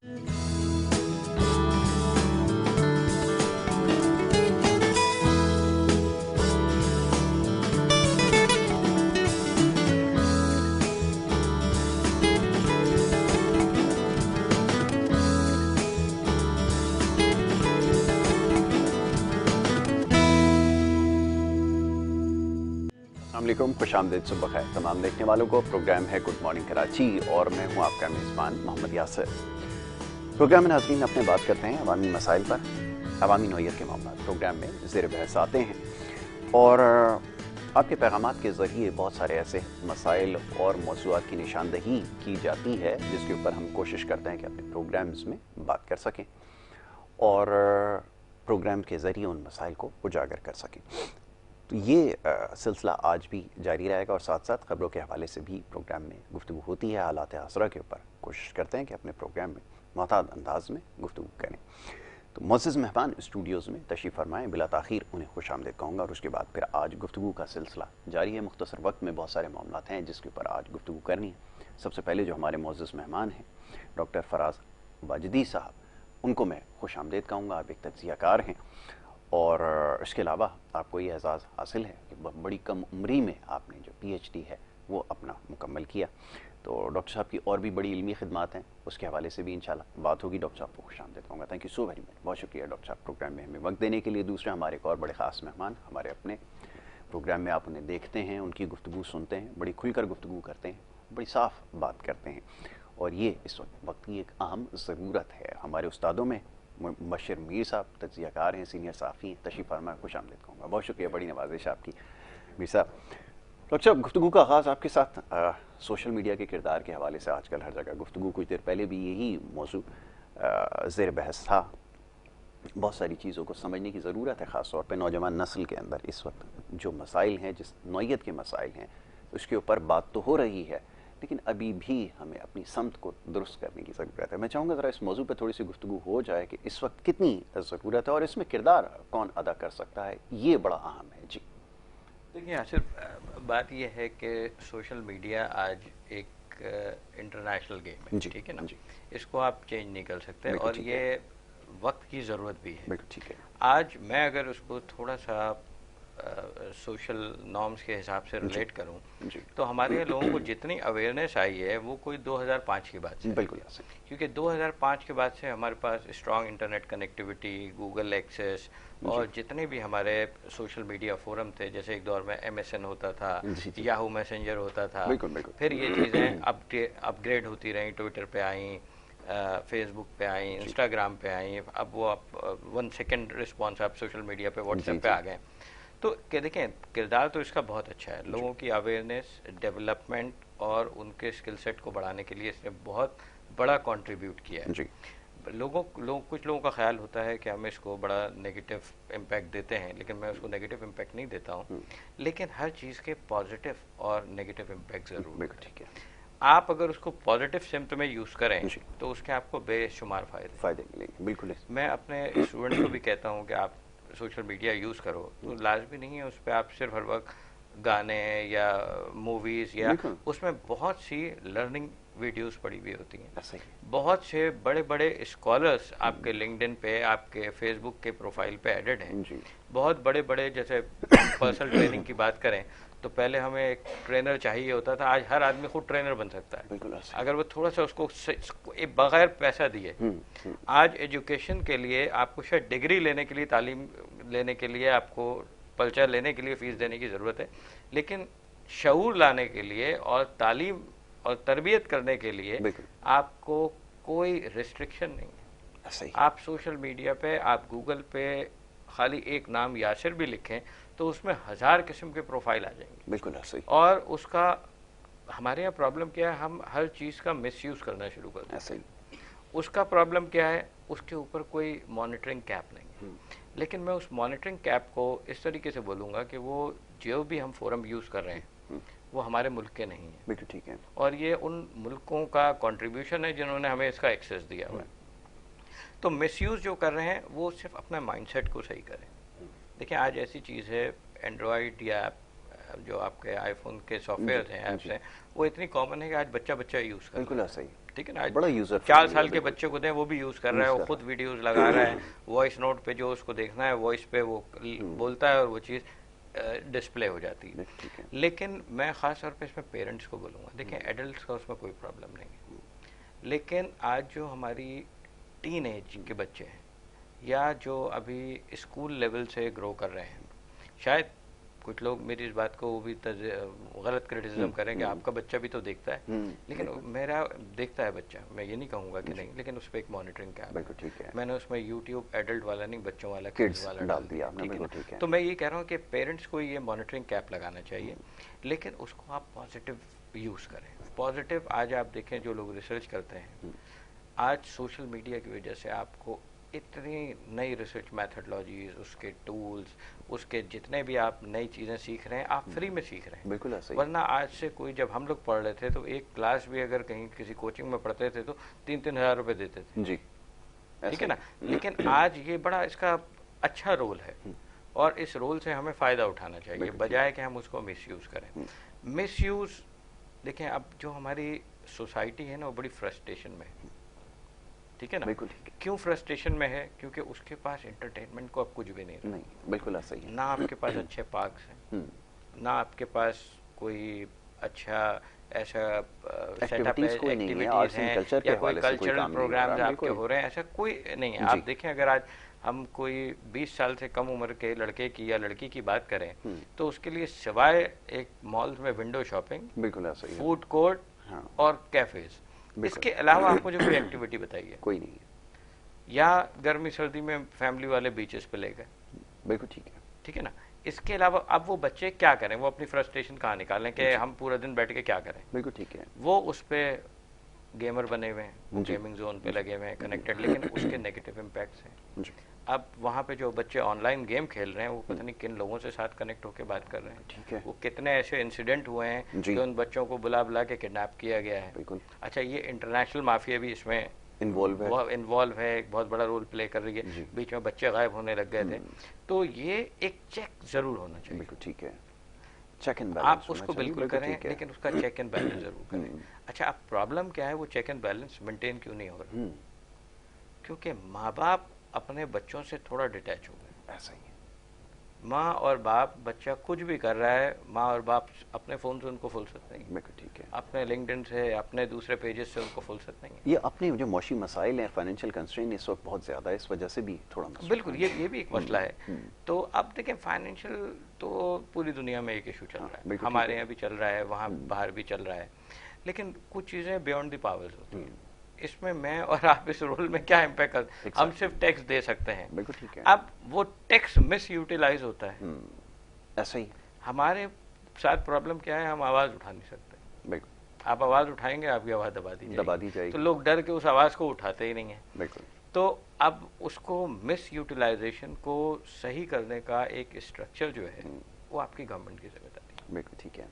अस्सलामुअलैकुम, खुशामदीद, सुबह खैर तमाम देखने वालों को। प्रोग्राम है गुड मॉर्निंग कराची और मैं हूं आपका मेज़बान मोहम्मद यासिर। प्रोग्राम में नाज़रीन अपने बात करते हैं अवामी मसाइल पर, अवामी नौइयत के मामला प्रोग्राम में ज़ेर बहस आते हैं और आपके पैगामात के ज़रिए बहुत सारे ऐसे मसाइल और मौज़ूआत की निशानदही की जाती है जिसके ऊपर हम कोशिश करते हैं कि अपने प्रोग्राम्स में बात कर सकें और प्रोग्राम के ज़रिए उन मसाइल को उजागर कर सकें। तो ये सिलसिला आज भी जारी रहेगा और साथ साथ ख़बरों के हवाले से भी प्रोग्राम में गुफ्तगू होती है। हालात आसरा के ऊपर कोशिश करते हैं कि अपने प्रोग्राम में मुअत्तद अंदाज में गुफ्तगू करें। तो मुअज़्ज़ज़ मेहमान स्टूडियोज़ में तशरीफ़ फरमाएँ, बिला ताख़ीर उन्हें खुशामदीद कहूँगा और उसके बाद फिर आज गुफ्तगू का सिलसिला जारी है। मुख्तसर वक्त में बहुत सारे मामलात हैं जिसके ऊपर आज गुफ्तगू करनी है। सबसे पहले जो हमारे मुअज़्ज़ज़ मेहमान हैं डॉक्टर फराज वाजिदी साहब, उनको मैं खुशामदीद कहूँगा। आप एक तज्ज़ियाकार हैं और इसके अलावा आपको ये एज़ाज़ हासिल है कि बड़ी कम उम्री में आपने जो PhD है वो अपना मुकम्मल किया। तो डॉक्टर साहब की और भी बड़ी इल्मी खिदमात हैं, उसके हवाले से भी इंशाल्लाह बात होगी। डॉक्टर साहब को खुशामदीद कहूँगा। Thank you so very much, बहुत शुक्रिया डॉक्टर साहब प्रोग्राम में हमें वक्त देने के लिए। दूसरे हमारे एक और बड़े ख़ास मेहमान हमारे अपने प्रोग्राम में आप उन्हें देखते हैं, उनकी गुफ्तगू सुनते हैं, बड़ी खुलकर गुफ्तगू करते हैं, बड़ी साफ़ बात करते हैं और ये इस वक्त की एक अहम ज़रूरत है। हमारे उस्तादों में मुबश्शिर मीर साहब तज्ज़ियाकार हैं, सीनियर साफ़ी हैं, तशरीफ़ फरमा, खुशामदीद कहूँगा। बहुत शुक्रिया, बड़ी नवाजिश आपकी मीर साहब। डॉक्टर साहब, गुफ्तगू का आगाज़ आपके साथ सोशल मीडिया के किरदार के हवाले से आजकल हर जगह गुफ्तगू, कुछ देर पहले भी यही मौजू ज़ेर बहस था। बहुत सारी चीज़ों को समझने की ज़रूरत है, ख़ास तौर पर नौजवान नस्ल के अंदर इस वक्त जो मसाइल हैं, जिस नौइयत के मसाइल हैं, उसके ऊपर बात तो हो रही है लेकिन अभी भी हमें अपनी समत को दुरुस्त करने की ज़रूरत है। मैं चाहूँगा ज़रा इस मौजू पर थोड़ी सी गुफ्तगू हो जाए कि इस वक्त कितनी ज़रूरत है और इसमें किरदार कौन अदा कर सकता है, ये बड़ा अहम है। जी देखिए आसिर, बात यह है कि सोशल मीडिया आज एक इंटरनेशनल गेम है, ठीक है ना। इसको आप चेंज नहीं कर सकते और ये वक्त की ज़रूरत भी है। बिल्कुल ठीक है। आज मैं अगर उसको थोड़ा सा सोशल नॉर्म्स के हिसाब से रिलेट करूं तो हमारे यहाँ लोगों को जितनी अवेयरनेस आई है वो कोई 2005 के बाद से, बिल्कुल, क्योंकि 2005 के बाद से हमारे पास strong internet connectivity, Google access और जितने भी हमारे सोशल मीडिया फोरम थे, जैसे एक दौर में MSN होता था, याहू मैसेंजर होता था, फिर ये चीज़ें अपग्रेड होती रहीं, ट्विटर पे आई, फेसबुक पे आई, इंस्टाग्राम पे आई, अब वो आप 1 सेकेंड रिस्पॉन्स आप सोशल मीडिया पे, व्हाट्सएप पे आ गए। तो क्या देखें, किरदार तो इसका बहुत अच्छा है, लोगों की अवेयरनेस, डेवलपमेंट और उनके स्किल सेट को बढ़ाने के लिए इसने बहुत बड़ा कंट्रीब्यूट किया है। कुछ लोगों का ख्याल होता है कि हम इसको बड़ा नेगेटिव इम्पैक्ट देते हैं, लेकिन मैं उसको नेगेटिव इम्पैक्ट नहीं देता हूँ। लेकिन हर चीज़ के पॉजिटिव और नेगेटिव इम्पैक्ट ज़रूर है। आप अगर उसको पॉजिटिव सिम्त में यूज़ करें तो उसके आपको बेशुमार फ़ायदे मिलेंगे। बिल्कुल, मैं अपने स्टूडेंट्स को भी कहता हूँ कि आप सोशल मीडिया यूज़ करो, तो लाजमी नहीं है उस पर आप सिर्फ हर वक्त गाने या मूवीज़, या उसमें बहुत सी लर्निंग वीडियोस पड़ी हुई होती हैं। बहुत से बड़े बड़े स्कॉलर्स आपके लिंक्डइन पे, आपके फेसबुक के प्रोफाइल पे एडेड हैं। बहुत बड़े बड़े, जैसे पर्सनल ट्रेनिंग की बात करें तो पहले हमें एक ट्रेनर चाहिए होता था, आज हर आदमी खुद ट्रेनर बन सकता है अगर वो थोड़ा सा उसको बगैर पैसा दिए। आज एजुकेशन के लिए आपको शायद डिग्री लेने के लिए, तालीम लेने के लिए, आपको पर्चा लेने के लिए फ़ीस देने की ज़रूरत है, लेकिन शऊर लाने के लिए और तालीम और तरबियत करने के लिए आपको कोई रिस्ट्रिक्शन नहीं है। आप सोशल मीडिया पे, आप गूगल पे खाली एक नाम यासिर भी लिखें तो उसमें 1000 किस्म के प्रोफाइल आ जाएंगे। बिल्कुल सही। और उसका हमारे यहाँ प्रॉब्लम क्या है, हम हर चीज़ का मिसयूज़ करना शुरू कर देते हैं। उसका प्रॉब्लम क्या है, उसके ऊपर कोई मॉनिटरिंग कैप नहीं है। लेकिन मैं उस मॉनिटरिंग कैप को इस तरीके से बोलूँगा कि वो जो भी हम फोरम यूज़ कर रहे हैं वो हमारे मुल्क के नहीं है। बिल्कुल ठीक है। और ये उन मुल्कों का कंट्रीब्यूशन है जिन्होंने हमें इसका एक्सेस दिया हुआ है। तो मिसयूज़ जो कर रहे हैं वो सिर्फ अपने माइंडसेट को सही करें। देखिए आज ऐसी चीज़ है, एंड्रॉयड या जो आपके आईफोन के सॉफ्टवेयर हैं, ऐप्स हैं, वो इतनी कॉमन है कि आज बच्चा यूज़ कर। बिल्कुल सही। ठीक है ना, बड़ा यूजर 4 साल के बच्चे को दें वो भी यूज कर रहा है, वो खुद वीडियोस लगा रहा है, वॉइस नोट पे जो उसको देखना है वॉइस पे वो बोलता है और वो चीज़ डिस्प्ले हो जाती है। लेकिन मैं ख़ास तौर पे इसमें पेरेंट्स को बोलूँगा, देखें एडल्ट्स का उसमें कोई प्रॉब्लम नहीं है, लेकिन आज जो हमारी टीन एज के बच्चे हैं या जो अभी स्कूल लेवल से ग्रो कर रहे हैं, शायद कुछ लोग मेरी इस बात को वो भी गलत क्रिटिसिज्म करें कि आपका बच्चा भी तो देखता है, लेकिन मेरा देखता है बच्चा, मैं ये नहीं कहूँगा कि नहीं, लेकिन उस पर एक मॉनिटरिंग कैप है, मैंने उसमें यूट्यूब एडल्ट वाला नहीं बच्चों वाला किड्स वाला डाल दिया, ठीक है। तो मैं ये कह रहा हूँ कि पेरेंट्स को ये मॉनिटरिंग कैप लगाना चाहिए, लेकिन उसको आप पॉजिटिव यूज़ करें। पॉजिटिव आज आप देखें जो लोग रिसर्च करते हैं, आज सोशल मीडिया की वजह से आपको इतनी नई रिसर्च मैथडोलॉजीज, उसके टूल्स, उसके जितने भी आप नई चीज़ें सीख रहे हैं आप फ्री में सीख रहे हैं। बिल्कुल ऐसा ही। वरना आज से कोई, जब हम लोग पढ़ रहे थे तो एक क्लास भी अगर कहीं किसी कोचिंग में पढ़ते थे तो 3-3 हज़ार रुपये देते थे जी, ठीक है ना। लेकिन आज ये बड़ा इसका अच्छा रोल है और इस रोल से हमें फ़ायदा उठाना चाहिए बजाय कि हम उसको मिसयूज़ करें। मिसयूज़ देखें, अब जो हमारी सोसाइटी है ना वो बड़ी फ्रस्ट्रेशन में है, ठीक है ना। बिल्कुल। क्यों फ्रस्ट्रेशन में है? क्योंकि उसके पास एंटरटेनमेंट को अब कुछ भी नहीं, बिल्कुल ऐसा ही। ना आपके पास अच्छे पार्क्स हैं, ना आपके पास कोई अच्छा ऐसा सेटअप है, एक्टिविटीज हैं या कोई कल्चरल प्रोग्राम्स आपके हो रहे हैं, ऐसा कोई नहीं है। आप देखें अगर आज हम कोई 20 साल से कम उम्र के लड़के की या लड़की की बात करें तो उसके लिए सिवाय एक मॉल्स में विंडो शॉपिंग, बिल्कुल ऐसा ही, फूड कोर्ट और कैफेज, इसके अलावा आप मुझे कोई एक्टिविटी बताइए। कोई नहीं है। या गर्मी सर्दी में फैमिली वाले बीचेस पे ले गए, बिल्कुल ठीक है, ठीक है ना। इसके अलावा अब वो बच्चे क्या करें, वो अपनी फ्रस्ट्रेशन कहाँ निकालें कि हम पूरा दिन बैठ के क्या करें। बिल्कुल ठीक है। वो उस पे गेमर बने हुए हैं, वो गेमिंग जोन पे लगे हुए हैं कनेक्टेड, लेकिन उसके नेगेटिव इम्पैक्ट्स हैं। अब वहाँ पे जो बच्चे ऑनलाइन गेम खेल रहे हैं वो पता नहीं किन लोगों से साथ कनेक्ट होकर बात कर रहे हैं, ठीक है। वो कितने ऐसे इंसिडेंट हुए हैं कि उन बच्चों को बुला बुला के किडनैप किया गया है। बिल्कुल। अच्छा, ये इंटरनेशनल माफिया भी इसमें इन्वॉल्व है, एक बहुत बड़ा रोल प्ले कर रही है। बीच में बच्चे गायब होने लग गए थे, तो ये एक चेक जरूर होना चाहिए। बिल्कुल ठीक है, चेक एंड बैलेंस आप उसको बिल्कुल करें, लेकिन उसका चेक एंड बैलेंस जरूर करें। अच्छा, अब प्रॉब्लम क्या है, वो चेक एंड बैलेंस मेंटेन क्यों नहीं हो रहा? क्योंकि माँ बाप अपने बच्चों से थोड़ा डिटैच हो गए। ऐसा ही है, माँ और बाप, बच्चा कुछ भी कर रहा है, माँ और बाप अपने फोन से उनको फुर्सत नहीं है, ठीक है, अपने लिंक्डइन से, अपने दूसरे पेजेस से उनको फुर्सत नहीं है। ये अपने जो मौशी मसाइल हैं, फाइनेंशियल कंस्ट्रेंट इस वक्त बहुत ज्यादा है, इस वजह से भी थोड़ा बिल्कुल ये भी एक मसला है। तो अब देखें, फाइनेंशियल तो पूरी दुनिया में एक इशू चल रहा है, हमारे यहाँ भी चल रहा है, वहाँ बाहर भी चल रहा है, लेकिन कुछ चीजें बियॉन्ड द पावर्स होती हैं। इसमें मैं और आप इस रोल में क्या इम्पैक्ट करते हैं? हम सिर्फ टैक्स दे सकते हैं। बिल्कुल ठीक है। अब वो टैक्स मिस यूटिलाइज होता है, ऐसा ही। हमारे साथ प्रॉब्लम क्या है, हम आवाज उठा नहीं सकते। बिल्कुल। आप आवाज उठाएंगे, आपकी आवाज दबा दी जाएगी, तो लोग डर के उस आवाज को उठाते ही नहीं है। बिल्कुल। तो अब उसको मिस यूटिलाइजेशन को सही करने का एक स्ट्रक्चर जो है वो आपकी गवर्नमेंट की जिम्मेदारी है। बिल्कुल ठीक है।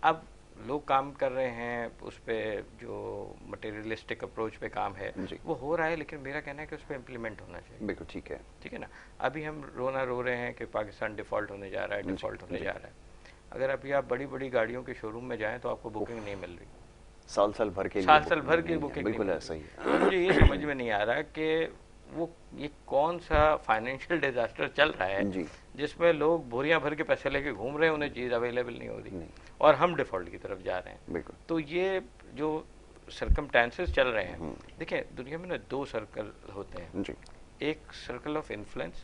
अब लोग काम कर रहे हैं उस पर, जो मटेरियलिस्टिक अप्रोच पे काम है वो हो रहा है, लेकिन मेरा कहना है कि उस पर इम्प्लीमेंट होना चाहिए। बिल्कुल ठीक है, ठीक है ना। अभी हम रो रहे हैं कि पाकिस्तान डिफॉल्ट होने जा रहा है, डिफॉल्ट होने जा रहा है। अगर अभी आप बड़ी बड़ी गाड़ियों के शोरूम में जाएं तो आपको बुकिंग नहीं मिल रही, साल भर के बुकिंग। बिल्कुल ऐसा ही। मुझे ये समझ में नहीं आ रहा कि वो ये कौन सा फाइनेंशियल डिजास्टर चल रहा है जिसमें लोग बोरियां भर के पैसे लेके घूम रहे हैं, उन्हें चीज अवेलेबल नहीं हो रही और हम डिफॉल्ट की तरफ जा रहे हैं। तो ये जो सर्कमस्टेंसेस चल रहे हैं, देखिए दुनिया में ना 2 सर्कल होते हैं, एक सर्कल ऑफ इन्फ्लुएंस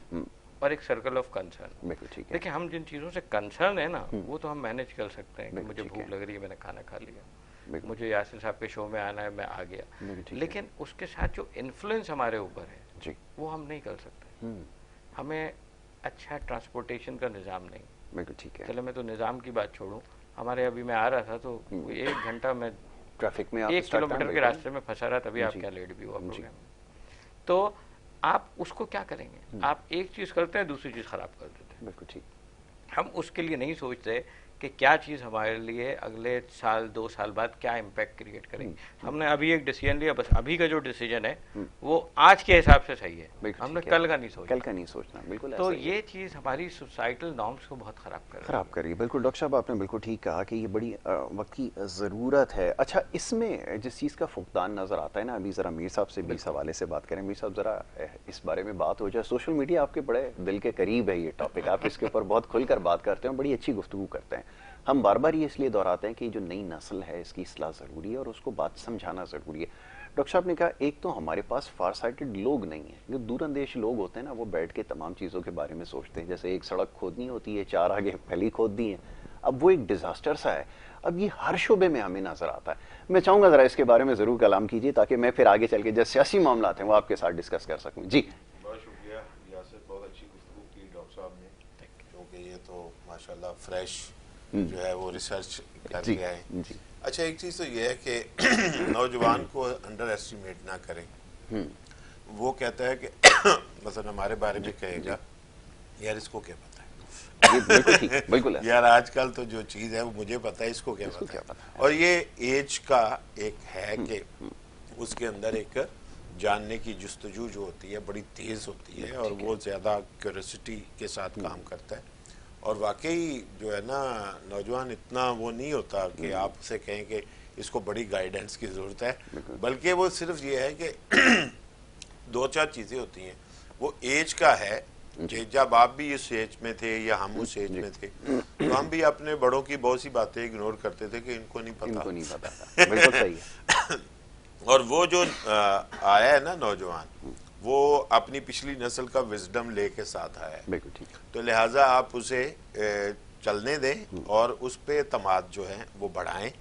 और एक सर्कल ऑफ कंसर्न। देखिए, हम जिन चीज़ों से कंसर्न है ना वो तो हम मैनेज कर सकते हैं कि मुझे भूख लग रही है, मैंने खाना खा लिया, मुझे यासिर साहब के शो में आना है, मैं आ गया। लेकिन उसके साथ जो इन्फ्लुएंस हमारे ऊपर है वो हम नहीं कर सकते। हमें अच्छा ट्रांसपोर्टेशन का निज़ाम नहीं। बिल्कुल ठीक है। चलो मैं तो निज़ाम की बात छोड़ूं, हमारे अभी मैं आ रहा था तो 1 घंटा में ट्रैफिक में 1 किलोमीटर के रास्ते में फंसा रहा, तभी आप क्या लेट भी हुआ प्रोग्राम। तो आप उसको क्या करेंगे? आप एक चीज़ करते हैं, दूसरी चीज़ खराब कर देते हैं। बिल्कुल ठीक। हम उसके लिए नहीं सोचते कि क्या चीज़ हमारे लिए अगले साल 2 साल बाद क्या इम्पैक्ट क्रिएट करेगी। हमने अभी एक डिसीजन लिया, बस अभी का जो डिसीजन है वो आज के हिसाब से सही है, हमने कल का नहीं सोचा। कल का नहीं सोचना, बिल्कुल। तो ये चीज़ हमारी सोसाइटल नॉर्म्स को बहुत ख़राब कर रही है। बिल्कुल डॉक्टर साहब, आपने बिल्कुल ठीक कहा कि ये बड़ी वक्त की ज़रूरत है। अच्छा, इसमें जिस चीज़ का फुकदान नज़र आता है ना, अभी ज़रा मीर साहब से भी इस हवाले से बात करें। मीर साहब, ज़रा इस बारे में बात हो जाए। सोशल मीडिया आपके बड़े दिल के करीब है ये टॉपिक, आप इसके ऊपर बहुत खुलकर बात करते हैं, बड़ी अच्छी गुफ्तगू करते हैं। हम बार बार ये इसलिए दोहराते हैं कि जो नई नस्ल है इसकी इस्लाह ज़रूरी है और उसको बात समझाना ज़रूरी है। डॉक्टर साहब ने कहा, एक तो हमारे पास फार साइटेड लोग नहीं हैं, जो दूरअंदेश लोग होते हैं ना, वो बैठ के तमाम चीज़ों के बारे में सोचते हैं। जैसे एक सड़क खोदनी होती है, 4 आगे पहली खोद दी है, अब वो एक डिजास्टर सा है। अब ये हर शोबे में हमें नजर आता है। मैं चाहूंगा जरा इसके बारे में जरूर कलाम कीजिए, ताकि मैं फिर आगे चल के जो सियासी मामला हैं वो आपके साथ डिस्कस कर सकूं। जी, बहुत शुक्रिया यासिर, बहुत अच्छी गुफ्तगू की डॉक्टर साहब ने, क्योंकि ये तो माशाल्लाह फ्रेश जो है वो रिसर्च करके आए। अच्छा, एक चीज़ तो ये है कि नौजवान को अंडर एस्टिमेट ना करें। वो कहता है कि मतलब हमारे बारे में कहेगा, यार इसको क्या पता है। बिल्कुल ठीक, बिल्कुल यार आजकल तो जो चीज़ है वो मुझे पता है, इसको क्या पता है। और ये एज का एक है कि उसके अंदर एक जानने की जुस्तजू जो होती है बड़ी तेज़ होती है, और वो ज़्यादा क्यूरियोसिटी के साथ काम करता है। और वाकई जो है ना, नौजवान इतना वो नहीं होता कि आपसे कहें कि इसको बड़ी गाइडेंस की ज़रूरत है, बल्कि वो सिर्फ ये है कि 2-4 चीज़ें होती हैं। वो एज का है कि जब आप भी इस एज में थे या हम उस एज में थे, तो हम भी अपने बड़ों की बहुत सी बातें इग्नोर करते थे कि इनको नहीं पता। बिल्कुल सही है। और वो जो आया है ना नौजवान, वो अपनी पिछली नस्ल का विजडम लेके साथ आया है। बिल्कुल ठीक। तो लिहाजा आप उसे चलने दें और उस पे तमाद जो है वो बढ़ाएं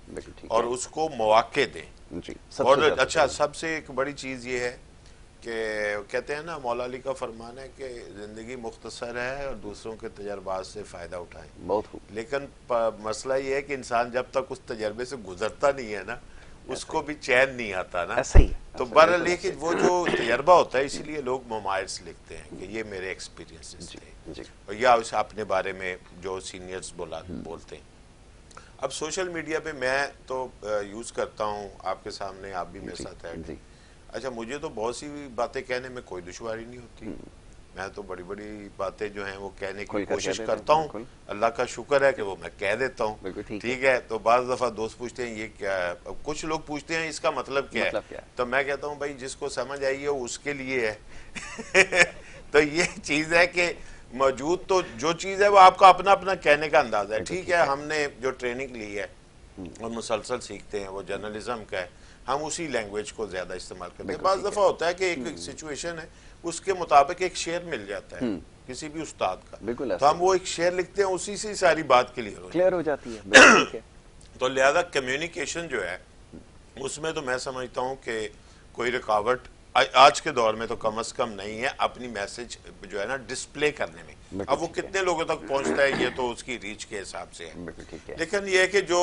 और उसको मौके दें। और अच्छा, सबसे एक बड़ी चीज़ ये है कि कहते हैं ना, मौला अली का फरमान है कि ज़िंदगी मुख्तसर है और दूसरों के तजर्बात से फ़ायदा उठाएं। बहुत खूब। लेकिन मसला ये है कि इंसान जब तक उस तजर्बे से गुजरता नहीं है ना, उसको भी चैन नहीं आता ना। ऐसा ही तो बहरहाल, लेकिन वो जो तजर्बा होता है, इसीलिए लोग ममाइल्स लिखते हैं कि ये मेरे एक्सपीरियंसेस थे, और या उस अपने बारे में जो सीनियर्स बोलते हैं। अब सोशल मीडिया पे मैं तो यूज़ करता हूँ, आपके सामने आप भी मेरे साथ हैं। अच्छा, मुझे तो बहुत सी बातें कहने में कोई दुश्वारी नहीं होती। मैं तो बड़ी बड़ी बातें जो हैं वो कहने की कोशिश करता हूँ। अल्लाह का शुक्र है कि वो मैं कह देता हूँ। ठीक है। तो बाज़ दफ़ा दोस्त पूछते हैं ये क्या है, कुछ लोग पूछते हैं इसका मतलब क्या है, तो मैं कहता हूँ भाई जिसको समझ आई है उसके लिए है। तो ये चीज़ है कि मौजूद तो जो चीज़ है वो आपका अपना अपना कहने का अंदाज़ा है। ठीक है, हमने जो ट्रेनिंग ली है और मुसलसल सीखते हैं वो जर्नलिज्म का है, हम उसी लैंग्वेज को ज़्यादा इस्तेमाल करते हैं। बाज़ दफ़ा होता है कि एक सिचुएशन है, उसके मुताबिक एक शेर मिल जाता है किसी भी उस्ताद का, तो हम वो एक शेर लिखते हैं, उसी से सारी बात क्लियर हो जाती है। तो लिहाजा कम्युनिकेशन जो है उसमें तो मैं समझता हूँ कि कोई रुकावट आज के दौर में तो कम से कम नहीं है अपनी मैसेज जो है ना डिस्प्ले करने में। अब वो कितने लोगों तक पहुंचता है ये तो उसकी रीच के हिसाब से है। लेकिन ये है कि जो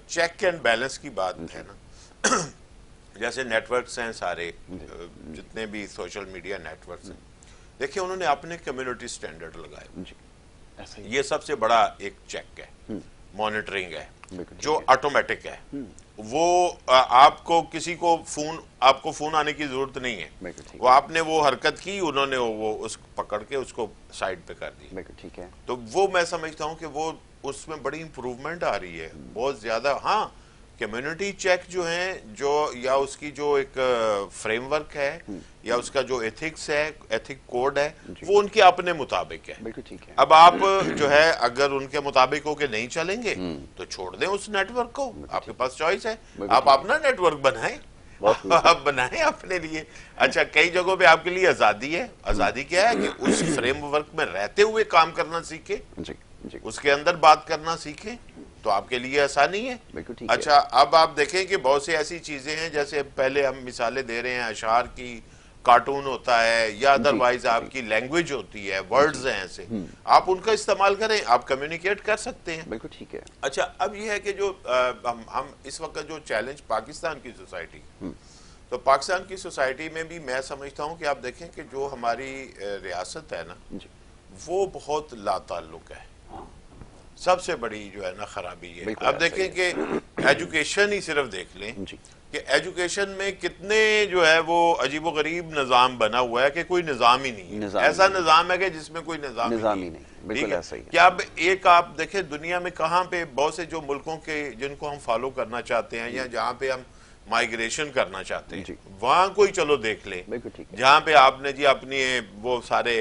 चेक एंड बैलेंस की बात है ना, जैसे नेटवर्क्स हैं सारे, जितने भी सोशल मीडिया नेटवर्क्स हैं, देखिए उन्होंने अपने कम्युनिटी स्टैंडर्ड लगाए। ये सबसे बड़ा एक चेक है, मॉनिटरिंग है जो ऑटोमेटिक है। वो आपको किसी को आपको फोन आने की जरूरत नहीं है, वो आपने वो हरकत की, उन्होंने वो उस पकड़ के उसको साइड पे कर दी। ठीक है। तो वो मैं समझता हूँ कि वो उसमें बड़ी इंप्रूवमेंट आ रही है बहुत ज्यादा। हाँ, कम्युनिटी चेक जो है, जो या उसकी जो एक फ्रेमवर्क है या उसका जो एथिक्स है, एथिक कोड है, वो उनके अपने मुताबिक है। बिल्कुल ठीक है। अब आप जो है अगर उनके मुताबिक हो के नहीं चलेंगे तो छोड़ दें उस नेटवर्क को, आपके पास चॉइस है, आप अपना नेटवर्क बनाएं, आप बनाएं अपने लिए। अच्छा, कई जगहों पे आपके लिए आजादी है। आजादी क्या है कि उस फ्रेमवर्क में रहते हुए काम करना सीखे, उसके अंदर बात करना सीखें, तो आपके लिए आसानी है। अच्छा, अब आप देखें कि बहुत सी ऐसी चीजें हैं, जैसे पहले हम मिसालें दे रहे हैं, अशार की, कार्टून होता है या अदरवाइज आपकी लैंग्वेज होती है, वर्ड्स हैं ऐसे, आप उनका इस्तेमाल करें, आप कम्युनिकेट कर सकते हैं। बिल्कुल ठीक है। अच्छा, अब यह है कि जो हम इस वक्त जो चैलेंज पाकिस्तान की सोसाइटी, तो पाकिस्तान की सोसाइटी में भी मैं समझता हूँ कि आप देखें कि जो हमारी रियासत है ना, वो बहुत लाताल्लुक है। सबसे बड़ी जो है ना खराबी है। अब देखें कि एजुकेशन ही सिर्फ देख लें कि एजुकेशन में कितने जो है वो अजीबोगरीब निज़ाम बना हुआ है कि कोई निज़ाम ही नहीं है। ऐसा निज़ाम है कि जिसमें कोई निज़ाम ही नहीं। बिल्कुल ऐसा ही है। क्या अब एक आप देखें दुनिया में कहाँ पे बहुत से जो मुल्कों के जिनको हम फॉलो करना चाहते हैं या जहाँ पे हम माइग्रेशन करना चाहते हैं वहां कोई चलो देख ले, जहाँ पे आपने जी अपनी वो सारे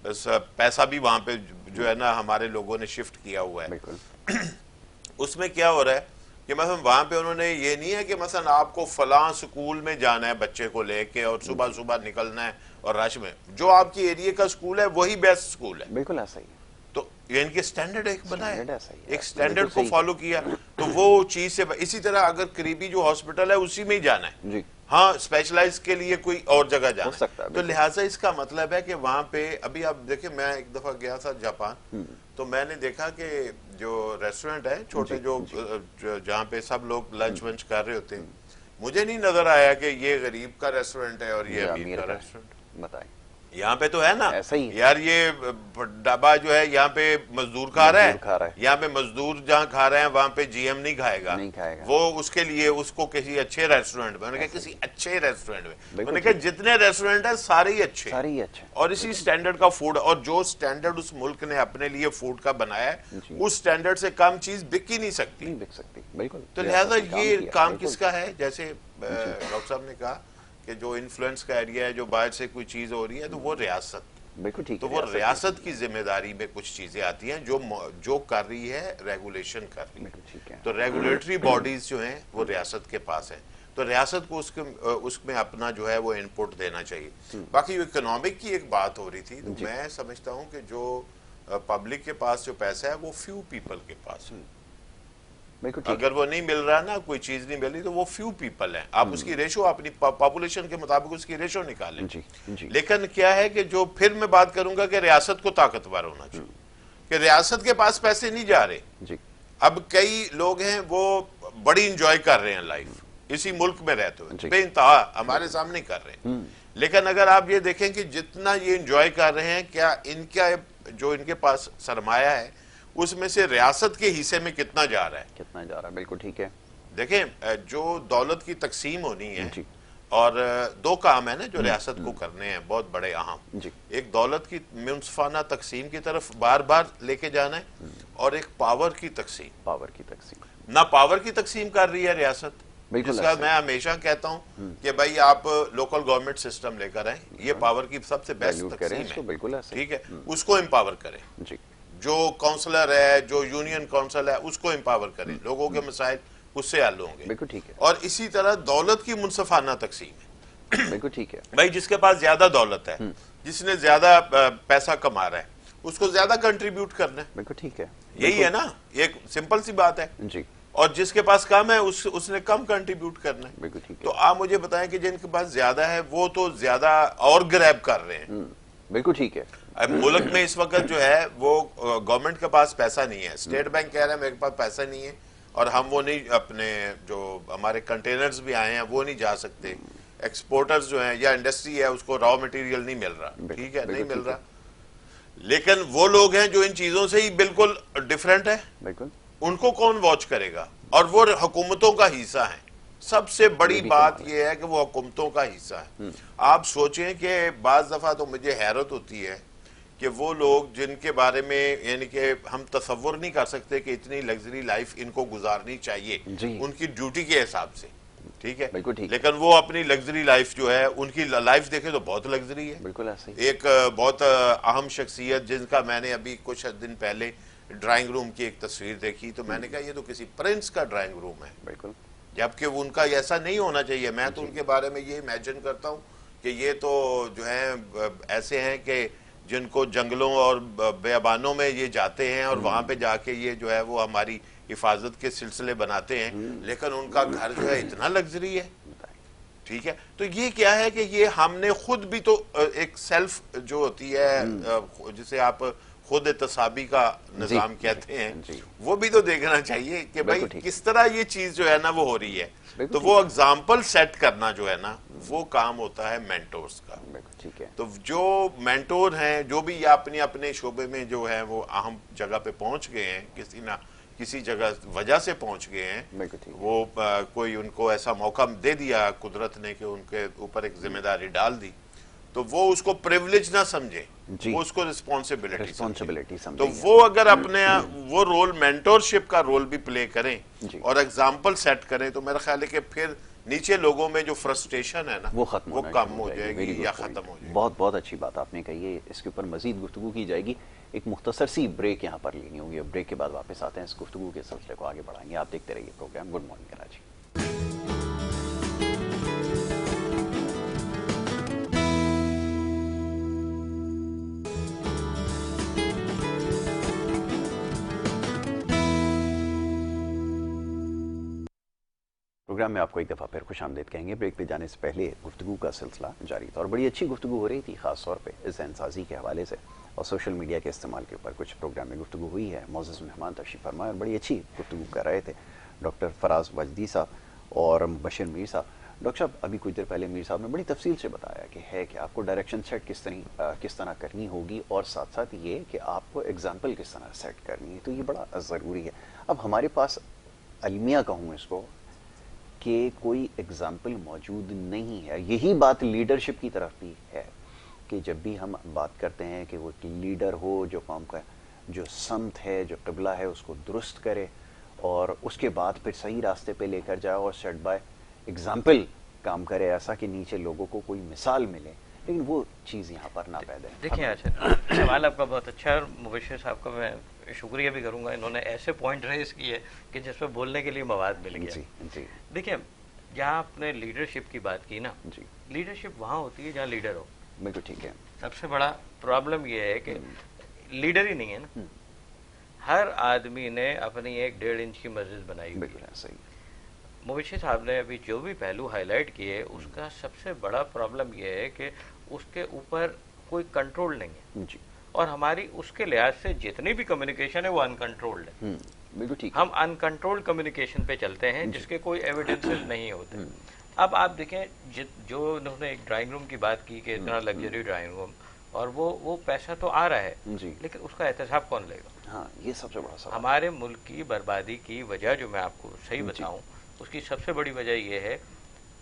पैसा भी वहां पे जो है ना हमारे लोगों ने शिफ्ट किया हुआ है। उसमें क्या हो रहा है कि मतलब वहां पे उन्होंने ये नहीं है कि मसलन आपको फलां स्कूल में जाना है बच्चे को लेके और सुबह सुबह निकलना है और रश में, जो आपकी एरिया का स्कूल है वही बेस्ट स्कूल है। बिल्कुल ऐसा ही। तो ये इनके स्टैंडर्ड एक बनाया, एक स्टैंडर्ड को फॉलो किया, तो वो चीज से इसी तरह अगर करीबी जो हॉस्पिटल है उसी में ही जाना है जी। हाँ, स्पेशलाइज के लिए कोई और जगह जाना सकता है। तो लिहाजा इसका मतलब है कि वहां पे अभी आप देखिए, मैं एक दफा गया था जापान, तो मैंने देखा कि जो रेस्टोरेंट है छोटे जो जहाँ पे सब लोग लंच वंच कर रहे होते हैं, मुझे नहीं नजर आया कि ये गरीब का रेस्टोरेंट है और ये अमीर का रेस्टोरेंट। बताएं, यहाँ पे तो है ना ऐसा ही यार, ये ढाबा जो है यहाँ पे मजदूर खा रहा है, यहाँ पे मजदूर जहाँ खा रहे हैं वहां पे जीएम नहीं खाएगा, वो उसके लिए उसको किसी अच्छे रेस्टोरेंट में, मैंने कहा किसी अच्छे रेस्टोरेंट में, मैंने कहा जितने रेस्टोरेंट है सारे ही अच्छे और इसी स्टैंडर्ड का फूड, और जो स्टैंडर्ड उस मुल्क ने अपने लिए फूड का बनाया है उस स्टैंडर्ड से कम चीज बिक ही नहीं सकती। बिल्कुल। तो लिहाजा ये काम किसका है, जैसे डॉक्टर साहब ने कहा कि जो इन्फ्लुएंस का एरिया है, जो बाहर से कोई चीज हो रही है तो वो रियासत, बिल्कुल ठीक, तो वो रियासत की जिम्मेदारी में कुछ चीजें आती हैं जो कर रही है रेगुलेशन कर रही है, तो रेगुलेटरी बॉडीज जो हैं वो रियासत के पास है, तो रियासत को उसमें अपना जो है वो इनपुट देना चाहिए। बाकी इकोनॉमिक की एक बात हो रही थी, तो मैं समझता हूँ कि जो पब्लिक के पास जो पैसा है वो फ्यू पीपल के पास है। अगर वो नहीं मिल रहा ना, कोई चीज नहीं मिल रही, तो वो फ्यू पीपल है, आप उसकी रेशो अपनी पॉपुलेशन के मुताबिक उसकी रेशो निकालें। लेकिन क्या है कि जो फिर मैं बात करूंगा कि रियासत को ताकतवर होना चाहिए, कि रियासत के पास पैसे नहीं जा रहे। अब कई लोग हैं वो बड़ी इंजॉय कर रहे हैं लाइफ, इसी मुल्क में रहते हुए बेइंतहा हमारे सामने कर रहे हैं, लेकिन अगर आप ये देखें कि जितना ये इंजॉय कर रहे हैं, क्या इनका जो इनके पास सरमाया है उसमें से रियासत के हिस्से में कितना जा रहा है, बिल्कुल ठीक है। देखें, जो दौलत की तकसीम होनी है, और दो काम है ना जो रियासत को करने हैं बहुत बड़े अहम, एक दौलत की मुनसिफाना तकसीम की तरफ बार बार लेके जाना है, और एक पावर की तकसीम। ना पावर की तकसीम कर रही है रियासत, जिसका मैं हमेशा कहता हूँ कि भाई आप लोकल गवर्नमेंट सिस्टम लेकर आए, ये पावर की सबसे बेस्ट तकसीम है, ठीक है, उसको एम्पावर करें, जो काउंसलर है, जो यूनियन काउंसिल है, उसको एम्पावर करें, लोगों के मसाइल उससे हल होंगे, बिल्कुल ठीक है। और इसी तरह दौलत की मुनसिफाना तकसीम है, बिल्कुल ठीक है। भाई जिसके पास ज्यादा दौलत है, जिसने ज्यादा पैसा कमा रहा है, उसको ज्यादा कंट्रीब्यूट करना है, बिल्कुल ठीक है, यही है ना, एक सिंपल सी बात है जी। और जिसके पास कम है उसने कम कंट्रीब्यूट करना है, बिल्कुल ठीक है। तो आप मुझे बताएं कि जिनके पास ज्यादा है वो तो ज्यादा और ग्रैब कर रहे हैं, बिल्कुल ठीक है। अब मुल्क में इस वक्त जो है वो गवर्नमेंट के पास पैसा नहीं है, स्टेट बैंक कह रहा है मेरे पास पैसा नहीं है, और हम वो नहीं, अपने जो हमारे कंटेनर्स भी आए हैं वो नहीं जा सकते, एक्सपोर्टर्स जो हैं या इंडस्ट्री है उसको रॉ मटेरियल नहीं मिल रहा, ठीक है, नहीं मिल रहा, लेकिन वो लोग हैं जो इन चीजों से ही बिल्कुल डिफरेंट है, बिल्कुल, उनको कौन वॉच करेगा, और वो हुकूमतों का हिस्सा है। सबसे बड़ी बात यह है कि वो हुकूमतों का हिस्सा है। आप सोचें कि बाज दफा तो मुझे हैरत होती है कि वो लोग जिनके बारे में यानी कि हम तसव्वुर नहीं कर सकते कि इतनी लग्जरी लाइफ इनको गुजारनी चाहिए उनकी ड्यूटी के हिसाब से, ठीक है, लेकिन वो अपनी लग्जरी लाइफ जो है, उनकी लाइफ देखे तो बहुत लग्जरी है, बिल्कुल ऐसे। एक बहुत अहम शख्सियत जिनका मैंने अभी कुछ दिन पहले ड्राइंग रूम की एक तस्वीर देखी, तो मैंने कहा ये तो किसी प्रिंस का ड्राइंग रूम है, बिल्कुल, जबकि उनका ऐसा नहीं होना चाहिए। मैं तो उनके बारे में ये इमेजिन करता हूँ कि ये तो जो है ऐसे हैं कि जिनको जंगलों और बेबानों में ये जाते हैं और वहां पे जाके ये जो है वो हमारी हिफाजत के सिलसिले बनाते हैं, लेकिन उनका घर जो है इतना लग्जरी है, ठीक है। तो ये क्या है कि ये हमने खुद भी तो एक सेल्फ जो होती है जिसे आप खुद तसाबी का निजाम कहते हैं, वो भी तो देखना चाहिए कि भाई किस तरह ये चीज जो है ना वो हो रही है, तो वो एग्जाम्पल सेट करना जो है ना वो काम होता है मेंटोर्स का। ठीक है। तो जो मेंटोर हैं, जो भी या अपने अपने शोबे में जो है वो अहम जगह पे पहुंच गए हैं, किसी ना किसी जगह वजह से पहुंच गए हैं, वो कोई उनको ऐसा मौका दे दिया कुदरत ने कि उनके ऊपर एक जिम्मेदारी डाल दी, तो वो उसको प्रिविलेज ना समझे, वो उसको रिस्पॉन्सिबिलिटी समझे। तो वो अगर अपने वो रोल मेंटोरशिप का रोल भी प्ले करें और एग्जाम्पल सेट करें, तो मेरा ख्याल है कि फिर नीचे लोगों में जो फ्रस्ट्रेशन है ना वो कम हो जाएगी या खत्म हो जाएगी। बहुत बहुत अच्छी बात आपने कही है, इसके ऊपर मजीद गुफ्तगू की जाएगी। एक मुख्तसर सी ब्रेक यहाँ पर लेनी होगी, ब्रेक के बाद वापस आते हैं, इस गुफ्तगू के सिलसिले को आगे बढ़ाएंगे। आप देखते रहिए program good morning Karachi. Program में आपको एक दफ़ा फिर खुशामदीद कहेंगे। ब्रेक पे जाने से पहले गुफ्तगू का सिलसिला जारी था और बड़ी अच्छी गुफ्तगू हो रही थी, ख़ास तौर पे ज़हनसाज़ी के हवाले से और सोशल मीडिया के इस्तेमाल के ऊपर कुछ प्रोग्राम में गुफ्तगू हुई है। मौजूद मेहमान तशरीफ़ फरमाए और बड़ी अच्छी गुफ्तगू कर रहे थे डॉक्टर फराज वजदी साहब और बशीर मीर साहब। डॉक्टर साहब, अभी कुछ देर पहले मीर साहब ने बड़ी तफसील से बताया कि है कि आपको डायरेक्शन सेट किस तरह करनी होगी और साथ साथ ये कि आपको एग्जाम्पल किस तरह सेट करनी है, तो ये बड़ा ज़रूरी है। अब हमारे पास अलमिया कहूँ इसको कि कोई एग्जाम्पल मौजूद नहीं है। यही बात लीडरशिप की तरफ भी है कि जब भी हम बात करते हैं कि वो एक लीडर हो जो कौम का जो समत है, जो क़िबला है, उसको दुरुस्त करे और उसके बाद फिर सही रास्ते पे लेकर जाए और सेट बाय एग्जाम्पल काम करे, ऐसा कि नीचे लोगों को कोई मिसाल मिले, लेकिन वो चीज़ यहाँ पर ना पैदा है। देखिए, अच्छा सवाल आपका बहुत अच्छा है और मुबशिर साहब का मैं शुक्रिया भी करूँगा, इन्होंने ऐसे पॉइंट रेज किए कि जिस पर बोलने के लिए मवाद मिल गया। जी। देखिए, जहाँ आपने लीडरशिप की बात की ना, लीडरशिप वहाँ होती है जहाँ लीडर हो। बिल्कुल ठीक है। सबसे बड़ा प्रॉब्लम ये है कि लीडर ही नहीं है ना, हर आदमी ने अपनी 1-1.5 इंच की मस्जिद बनाई हुई है। सही। मुबशिर साहब ने अभी जो भी पहलू हाईलाइट किए, उसका सबसे बड़ा प्रॉब्लम यह है कि उसके ऊपर कोई कंट्रोल नहीं है जी। और हमारी उसके लिहाज से जितनी भी कम्युनिकेशन है वो अनकंट्रोल्ड है। बिल्कुल ठीक। हम अनकंट्रोल्ड कम्युनिकेशन पे चलते हैं जिसके कोई एविडेंसेस नहीं होते। अब आप देखें, जो उन्होंने एक ड्राइंग रूम की बात की कि इतना लग्जरी ड्राइंग रूम, और वो पैसा तो आ रहा है लेकिन उसका एहतसाब कौन लेगा? हाँ, ये सबसे बड़ा सवाल। हमारे मुल्क की बर्बादी की वजह जो मैं आपको सही बताऊं, उसकी सबसे बड़ी वजह यह है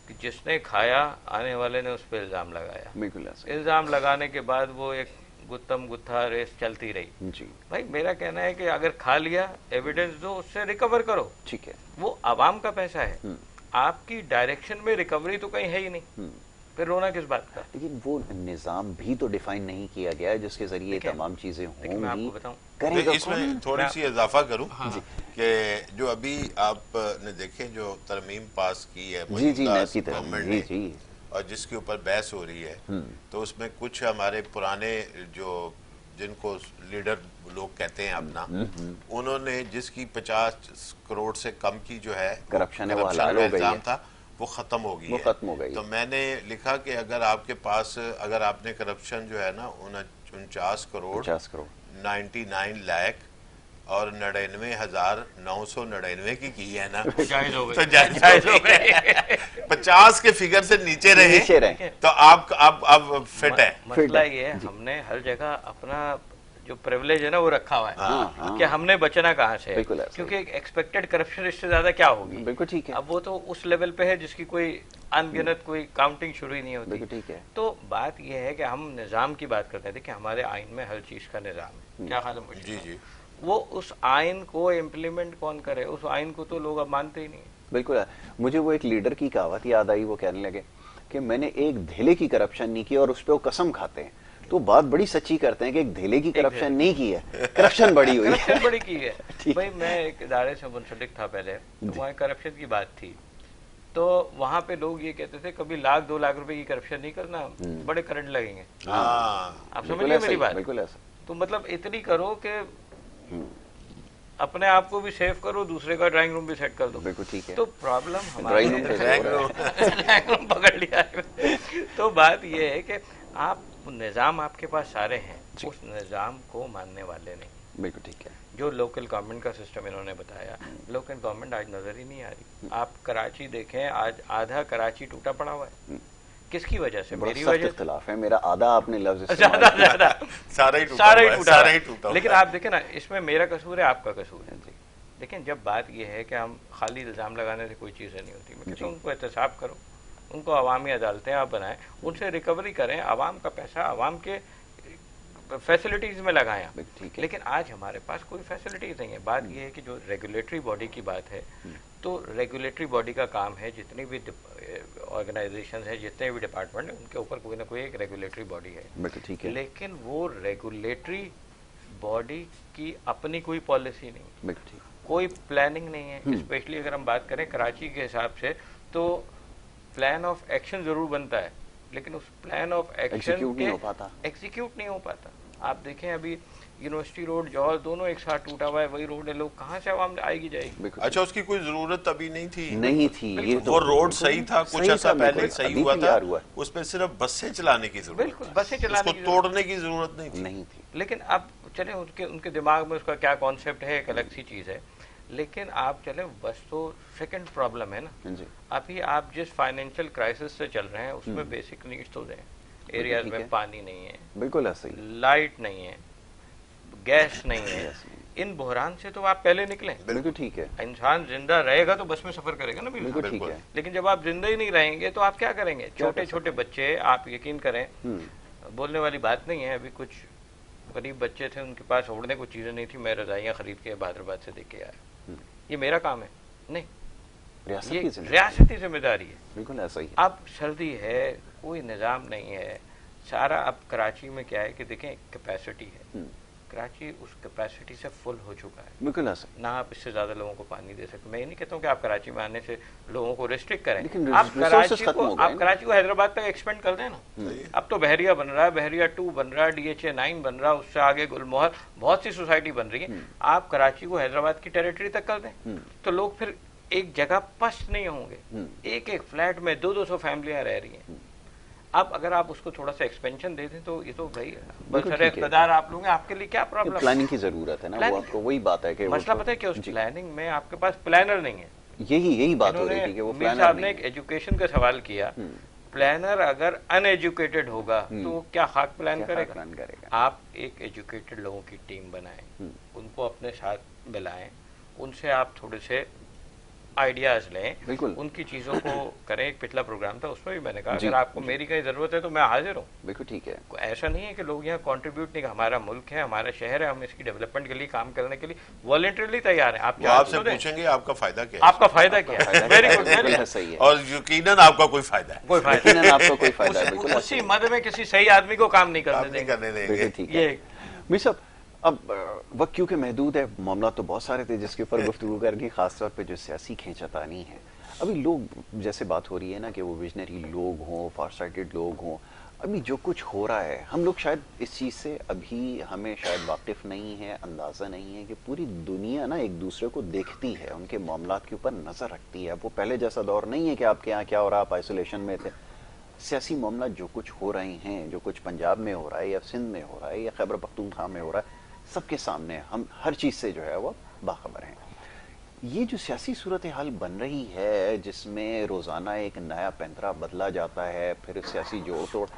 कि जिसने खाया आने वाले ने उस पर इल्ज़ाम लगाया। बिल्कुल। इल्ज़ाम लगाने के बाद वो एक गुत्तम गुत्था रेस चलती रही। जी। भाई, मेरा कहना है कि अगर खा लिया, एविडेंस दो, उससे रिकवर करो। ठीक है। वो आवाम का पैसा है, आपकी डायरेक्शन में रिकवरी तो कहीं है ही नहीं, फिर रोना किस बात का? लेकिन वो निज़ाम भी तो डिफाइन नहीं किया गया है जिसके जरिए तमाम चीजें होंगी। मैं आपको बताऊं, इसमें थोड़ी सी इजाफा करूं कि जो अभी आपने देखें जो तरमीम पास की है गवर्नमेंट ने और जिसके ऊपर बहस हो रही है, तो उसमें कुछ हमारे पुराने जो जिनको लीडर लोग कहते हैं अपना, उन्होंने जिसकी 50 करोड़ से कम की जो है करप्शन का इल्जाम था वो खत्म हो गई। तो मैंने लिखा कि अगर आपके पास अगर आपने करप्शन जो है ना 49 करोड़ 99 लाख और 99,999 की है ना, तो जायज हो गए। 50 के फिगर से नीचे रहे तो आप फिट है। मसला ये है, हमने हर जगह अपना जो प्रिविलेज है ना वो रखा हुआ है कि हमने बचना कहाँ से है, क्योंकि एक्सपेक्टेड करप्शन इससे ज्यादा क्या होगी। बिल्कुल ठीक है। अब वो तो उस लेवल पे है जिसकी कोई अनगिनत कोई काउंटिंग शुरू ही नहीं होती। बिल्कुल ठीक है। तो बात ये है कि हम निज़ाम की बात करते हैं। देखिए, हमारे आइन में हर चीज का निज़ाम है, क्या ख्याल है? जी। वो उस आइन को इम्प्लीमेंट कौन करे? उस आइन को तो लोग अब मानते ही नहीं। बिल्कुल। मुझे वो एक लीडर की कहावत याद आई, वो कहने लगे कि मैंने एक धेले की करप्शन नहीं की और उस पर वो कसम खाते हैं, तो बात बड़ी सच्ची करते हैं कि एक धेले की करप्शन नहीं की है, करप्शन बड़ी हुई है। बड़ी की है। भाई, मैं एक इदारे से मुंसलिक था पहले, तो वहाँ करप्शन की बात थी, तो वहाँ पे लोग ये कहते थे कभी 1-2 लाख रुपए की करप्शन नहीं करना, बड़े करंट लगेंगे। आप समझ रहे मेरी बात? बिल्कुल ऐसा। तो मतलब इतनी करो कि अपने आप को भी सेव करो, दूसरे का ड्राइंग रूम भी सेट कर दो। बिल्कुल ठीक है। तो प्रॉब्लम हमारा ड्राइंग रूम पकड़ लिया है। तो बात ये है कि आप निज़ाम आपके पास सारे हैं, उस निज़ाम को मानने वाले नहीं। बिल्कुल ठीक है। जो लोकल गवर्नमेंट का सिस्टम इन्होंने बताया, लोकल गवर्नमेंट आज नजर ही नहीं आ रही। आप कराची देखें, आज आधा कराची टूटा पड़ा हुआ है। किसकी वजह से? बड़ा मेरी सख्त वजह से। इख्तिलाफ है, मेरा आधा आपने लफ्ज ज्यादा ज्यादा सारा ही सारा ही टूटा टूटा हुआ लेकिन है। आप देखें ना, इसमें मेरा कसूर है, आपका कसूर है। लेकिन जब बात यह है कि हम खाली इल्ज़ाम लगाने से कोई चीज़ें नहीं होती, मैं कहता हूँ उनको एहतसाब करो, उनको अवामी अदालतें आप बनाएं, उनसे रिकवरी करें, आवाम का पैसा आवाम के फैसिलिटीज़ में लगाएं आप। लेकिन आज हमारे पास कोई फैसिलिटीज़ नहीं है। बात यह है कि जो रेगुलेटरी बॉडी की बात है, तो रेगुलेटरी बॉडी का काम है, जितनी भी ऑर्गेनाइजेशन है, जितने भी डिपार्टमेंट है, उनके ऊपर कोई ना कोई एक रेगुलेटरी बॉडी है। लेकिन वो रेगुलेटरी बॉडी की अपनी कोई पॉलिसी नहीं, कोई प्लानिंग नहीं है। स्पेशली अगर हम बात करें कराची के हिसाब से, तो प्लान ऑफ एक्शन जरूर बनता है, लेकिन उस प्लान ऑफ एक्शन एग्जीक्यूट नहीं हो पाता। आप देखें अभी यूनिवर्सिटी रोड, जौहर दोनों एक साथ टूटा हुआ है, वही रोड है, लोग कहाँ से आवाम आएगी जाएगी? अच्छा, उसकी कोई जरूरत अभी नहीं थी। ये तो वो रोड सही था, कुछ अर्सा पहले सही हुआ था, उसमें सिर्फ बसें चलाने की जरूरत, बिल्कुल बसें चलाने की तोड़ने की जरूरत नहीं थी। लेकिन अब चले उनके दिमाग में उसका क्या कॉन्सेप्ट है, एक अलग सी चीज है। लेकिन आप चले, बस तो सेकंड प्रॉब्लम है ना। अभी आप जिस फाइनेंशियल क्राइसिस से चल रहे हैं, उसमें बेसिक नीड्स तो दें। एरियाज में पानी नहीं है, बिल्कुल ऐसा ही, लाइट नहीं है, गैस नहीं है। इन बहरान से तो आप पहले निकलें। बिल्कुल ठीक है। इंसान जिंदा रहेगा तो बस में सफर करेगा ना, बिल्कुल ठीक है। लेकिन जब आप जिंदा ही नहीं रहेंगे तो आप क्या करेंगे? छोटे छोटे बच्चे, आप यकीन करें, बोलने वाली बात नहीं है, अभी कुछ गरीब बच्चे थे, उनके पास ओढ़ने को चीजें नहीं थी, मैं रजाइयाँ खरीद के हैदराबाद से देख के आया। ये मेरा काम है? नहीं, ये रियासती जिम्मेदारी है। बिल्कुल ऐसा ही। अब सर्दी है, कोई निजाम नहीं है सारा। अब कराची में क्या है कि देखें, कैपेसिटी है, कराची उस कैपेसिटी से फुल हो चुका है। बिल्कुल ऐसा। ना आप इससे ज्यादा लोगों को पानी दे सकते। मैं ये नहीं कहता हूँ कि आप कराची में आने से लोगों को रिस्ट्रिक्ट करें, आप कराची को हैदराबाद तक एक्सपेंड कर दें ना। अब तो बहरिया बन रहा है, बहरिया 2 बन रहा है, DHA 9 बन रहा है, उससे आगे गुलमोहर, बहुत सी सोसाइटी बन रही है। आप कराची को हैदराबाद की टेरिटरी तक कर दें, तो लोग फिर एक जगह पस्त नहीं होंगे। एक एक फ्लैट में 200-200 फैमिलियां रह रही हैं। अब अगर आप उसको थोड़ा सा एक्सपेंशन दे दें, तो ये तो भाई बरसरे इक़्तिदार आप लोग हैं, आपके लिए क्या प्रॉब्लम? प्लानिंग की जरूरत है ना, वो आपको वही बात है कि मसला पता है क्या, उस प्लानिंग में आपके पास प्लानर नहीं है। यही बात हो रही थी कि वो प्लानर साहब ने एक एजुकेशन का सवाल किया। प्लानर अगर अनएजुकेटेड होगा तो वो क्या खाक प्लान करेगा? आप एक एजुकेटेड लोगों की टीम बनाएं, उनको अपने साथ मिलाएं, उनसे आप थोड़े से आइडियाज लें, उनकी चीजों को करें। एक पिछला प्रोग्राम था, उसमें भी मैंने कहा अगर आपको मेरी कहीं जरूरत है तो मैं हाजिर हूँ। बिल्कुल ठीक है। ऐसा नहीं है कि लोग यहाँ कंट्रीब्यूट नहीं, हमारा मुल्क है, हमारा शहर है, हम इसकी डेवलपमेंट के लिए काम करने के लिए वॉलंटरली तैयार हैं। आप आपसे पूछेंगे आपका फायदा क्या है? आपका फायदा क्या है? वेरी गुड, सही है। और यकीनन आपका कोई फायदा है, कोई फायदा आपका कोई फायदा है। उसी मद में किसी सही आदमी को काम नहीं करने देंगे। अब वक्त क्योंकि महदूद है, मामला तो बहुत सारे थे जिसके ऊपर गुफ्तगू करनी, खासतौर पे जो सियासी खींचतानी है। अभी लोग जैसे बात हो रही है ना कि वो विजनरी लोग हों, फारसाइटेड लोग हों, अभी जो कुछ हो रहा है, हम लोग शायद इस चीज़ से अभी हमें शायद वाकिफ़ नहीं है, अंदाज़ा नहीं है कि पूरी दुनिया ना एक दूसरे को देखती है, उनके मामलात के ऊपर नज़र रखती है। वो पहले जैसा दौर नहीं है कि आपके यहाँ क्या हो रहा, आप आइसोलेशन में थे। सियासी मामला जो कुछ हो रहे हैं, जो कुछ पंजाब में हो रहा है या सिंध में हो रहा है या खैबर पख्तूनख्वा में हो रहा है, सबके सामने हम हर चीज़ से जो है वो बाखबर हैं। ये जो सियासी सूरत हाल बन रही है, जिसमें रोज़ाना एक नया पैंतरा बदला जाता है, फिर सियासी जोड़ तोड़,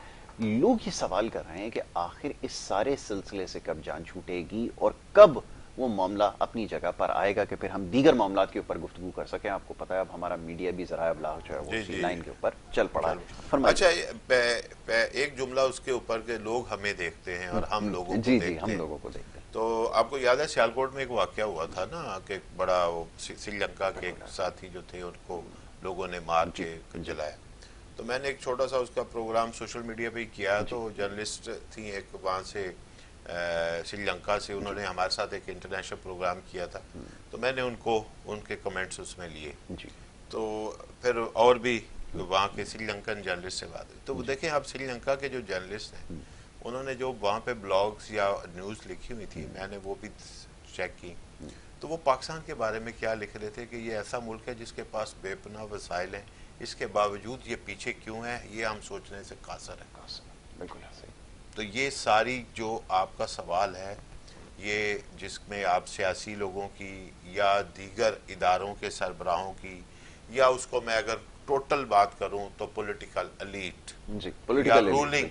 लोग ये सवाल कर रहे हैं कि आखिर इस सारे सिलसिले से कब जान छूटेगी और कब वो मामला अपनी जगह पर आएगा कि फिर हम दीगर मामलात के ऊपर गुफ्तगू कर सकें। आपको पता है अब हमारा मीडिया भी ज़रा अबलाग जो है वो इसी लाइन के ऊपर चल पड़ा है। अच्छा, एक जुमला उसके ऊपर के लोग हमें देखते हैं और हम लोगों को देखते हैं। हम लोगों को देखते हैं। तो आपको याद है सियालकोट में एक वाकया हुआ था ना कि बड़ा वो श्रीलंका के साथी जो थे उनको लोगों ने मार के जलाया। तो मैंने एक छोटा सा उसका प्रोग्राम सोशल मीडिया पे किया। तो जर्नलिस्ट थी एक वहाँ से श्रीलंका से, उन्होंने हमारे साथ एक इंटरनेशनल प्रोग्राम किया था। तो मैंने उनके कमेंट्स उसमें लिए। तो फिर और भी वहाँ के श्रीलंकन जर्नलिस्ट से बात हुई। तो वो देखें, आप श्रीलंका के जो जर्नलिस्ट हैं, उन्होंने जो वहाँ पे ब्लॉग्स या न्यूज़ लिखी हुई थी, मैंने वो भी चेक की। तो वो पाकिस्तान के बारे में क्या लिख रहे थे कि ये ऐसा मुल्क है जिसके पास बेपनाह वसाइल हैं, इसके बावजूद ये पीछे क्यों है, ये हम सोचने से कासर है। बिल्कुल ऐसे। तो ये सारी जो आपका सवाल है, ये जिसमें आप सियासी लोगों की या दीगर इदारों के सरबराहों की, या उसको मैं अगर टोटल बात करूं तो पॉलिटिकल एलीट जी, पॉलिटिकल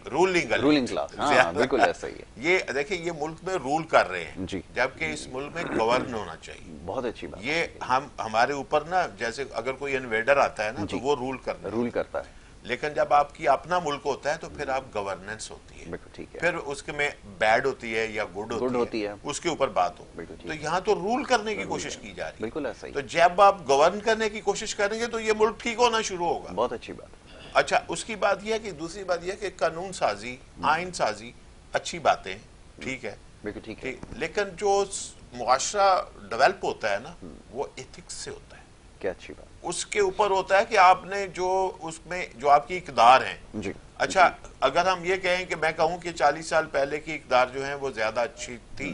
रूलिंग क्लास, हाँ बिल्कुल ऐसा ही है। ये देखिए ये मुल्क में रूल कर रहे हैं जी, जबकि इस मुल्क में गवर्न होना चाहिए। बहुत अच्छी बात। ये हमारे ऊपर ना, जैसे अगर कोई इन्वेडर आता है ना तो वो रूल करता है, लेकिन जब आपकी अपना मुल्क होता है तो फिर आप गवर्नेंस होती है, ठीक है, फिर उसके में बैड होती है या गुड होती है, उसके ऊपर बात हो। तो यहाँ तो रूल करने की कोशिश की जा रही है, बिल्कुल ऐसा ही। तो जब आप गवर्न करने की कोशिश करेंगे तो ये मुल्क ठीक होना शुरू होगा। बहुत अच्छी बात। अच्छा, उसकी बात यह है कि दूसरी बात यह है कि कानून साजी, आइन साजी अच्छी बातें, ठीक है, बिल्कुल ठीक है, लेकिन जो मुआशरा डेवलप होता है ना वो एथिक्स से होता है। क्या अच्छी बात। उसके ऊपर होता है कि आपने जो उसमें जो आपकी इक़दार हैं जी। अच्छा, अगर हम ये कहें कि मैं कहूं कि 40 साल पहले की इक़दार जो है वो ज्यादा अच्छी थी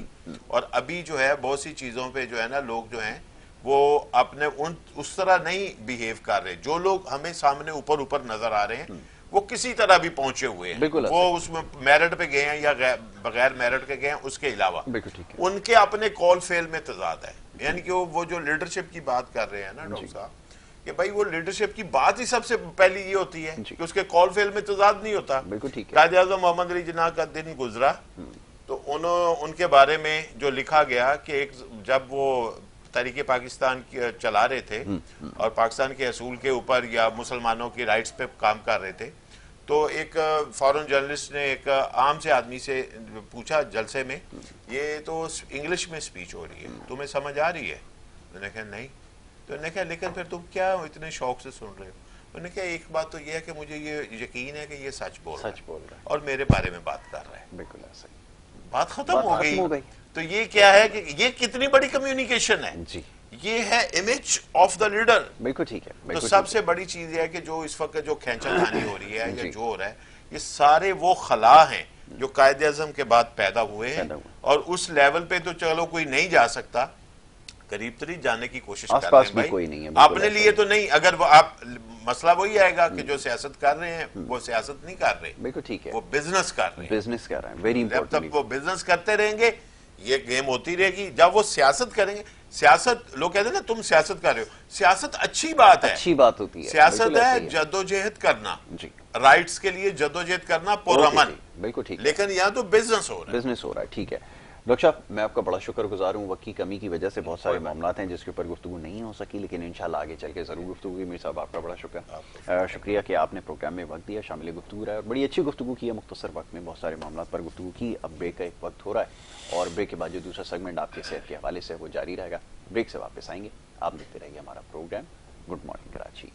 और अभी जो है बहुत सी चीजों पे जो है ना लोग जो हैं वो अपने उस तरह नहीं बिहेव कर रहे। जो लोग हमें सामने ऊपर ऊपर नजर आ रहे हैं वो किसी तरह भी पहुंचे हुए हैं, वो उसमें मेरिट पे गए हैं या बगैर मेरिट के गए हैं, उसके अलावा उनके अपने कॉल फेल में तजाद है। यानी कि वो जो लीडरशिप की बात कर रहे हैं ना डॉक्टर साहब, कि भाई वो लीडरशिप की बात ही सबसे पहली ये होती है कि उसके कॉल फेल में तजाद नहीं होता। कायद-ए-आज़म मोहम्मद अली जिन्ना का दिन गुजरा तो उनके बारे में जो लिखा गया कि जब वो तहरीक पाकिस्तान चला रहे थे और पाकिस्तान के असूल के ऊपर या मुसलमानों की राइट्स पे काम कर रहे थे, तो एक फॉरेन जर्नलिस्ट ने एक आम से आदमी से पूछा जलसे में, ये तो इंग्लिश में स्पीच हो रही है, तुम्हें समझ आ रही है? मैंने कहा नहीं। तो उन्होंने कहा लेकिन फिर तुम क्या इतने शौक से सुन रहे हो? उन्होंने कहा एक बात तो ये है कि मुझे ये यकीन है कि ये सच बोल रहा है और मेरे बारे में बात कर रहा है। बिल्कुल ऐसा ही। बात खत्म हो गई। तो ये क्या है कि ये कितनी बड़ी कम्युनिकेशन है जी। ये है इमेज ऑफ द लीडर। बिल्कुल ठीक है। तो सबसे बड़ी चीज है कि जो इस वक्त जो खींचातानी हो रही है या जो हो रहा है, ये सारे वो खला हैं जो कायद-ए-आज़म के बाद पैदा हुए हैं और उस लेवल पे तो चलो कोई नहीं जा सकता, करीब तरीब जाने की कोशिश कर रहे हैं भाई। कोई नहीं है अपने लिए तो नहीं, अगर वो आप मसला वही आएगा कि जो सियासत कर रहे हैं वो सियासत नहीं कर रहे, बिल्कुल ठीक है, वो बिजनेस कर रहे हैं। बिजनेस कर रहे हैं, वेरी इंपॉर्टेंट। जब तक वो बिजनेस करते रहेंगे ये गेम होती रहेगी। जब वो सियासत करेंगे, सियासत लोग कहते हैं ना तुम सियासत कर रहे हो, सियासत अच्छी बात है, अच्छी बात होती है। सियासत है जद्दोजहद करना जी, राइट्स के लिए जद्दोजहद करना पुरअमन, बिल्कुल ठीक। लेकिन यहाँ तो बिजनेस हो रहा है। ठीक है डॉक्टर साहब, मैं आपका बड़ा शुक्रगुजार हूँ। वक्त की कमी की वजह से बहुत सारे मामला हैं जिसके ऊपर गुफ्तगू नहीं हो सकी, लेकिन इंशाल्लाह आगे चल के जरूर गुफ्तगू की। मीर साहब आपका बड़ा शुक्रिया कि आपने प्रोग्राम में वक्त दिया, शामिल गुफ्तगू रहा है और बड़ी अच्छी गुफ्तगू की है। मुख्तसर वक्त में बहुत सारे मामला पर गुफ्तगू की। अब ब्रेक का एक वक्त हो रहा है और ब्रेक के बाद जो दूसरा सेगमेंट आपके सेहत के हवाले से वो जारी रहेगा। ब्रेक से वापस आएंगे, आप देखते रहिए हमारा प्रोग्राम गुड मॉर्निंग कराची।